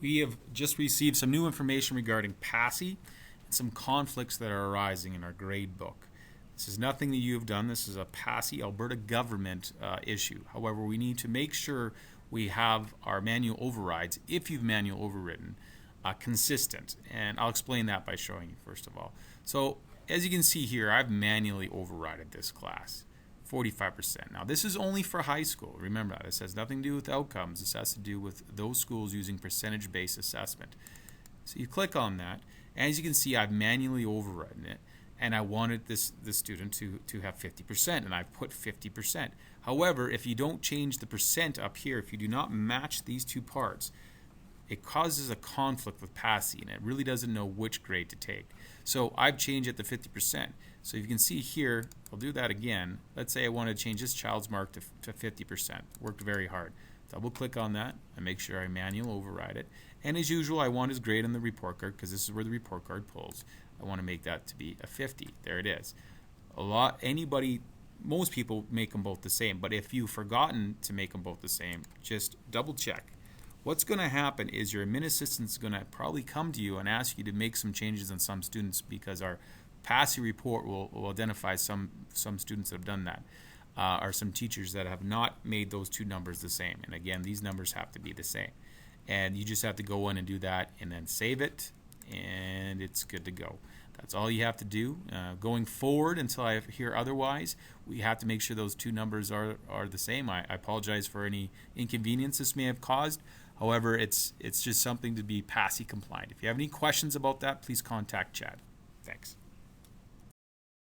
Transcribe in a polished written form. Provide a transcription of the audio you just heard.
We have just received some new information regarding Pasi and some conflicts that are arising in our grade book. This is nothing that you have done. This is a Pasi Alberta government issue. However, we need to make sure we have our manual overrides, if you've manual overridden, consistent. And I'll explain that by showing you first of all. So as you can see here, I've manually overridden this class. 45%. Now, this is only for high school. Remember that. This has nothing to do with outcomes. This has to do with those schools using percentage-based assessment. So you click on that. And as you can see, I've manually overridden it. And I wanted this student to have 50%, and I've put 50%. However, if you don't change the percent up here, if you do not match these two parts, it causes a conflict with Pasi, and it really doesn't know which grade to take. So I've changed it to 50%. So you can see here, I'll do that again. Let's say I want to change this child's mark to 50%. Worked very hard. Double click on that and make sure I manual override it. And as usual, I want his grade on the report card because this is where the report card pulls. I want to make that to be a 50. There it is. Most people make them both the same, but if you've forgotten to make them both the same, just double check. What's going to happen is your admin assistant is going to probably come to you and ask you to make some changes on some students because our Pasi report will identify some students that have done that, or some teachers that have not made those two numbers the same. And again, these numbers have to be the same. And you just have to go in and do that and then save it, and it's good to go. That's all you have to do. Going forward, until I hear otherwise, we have to make sure those two numbers are the same. I apologize for any inconvenience this may have caused. However, it's just something to be Pasi compliant. If you have any questions about that, please contact Chad. Thanks.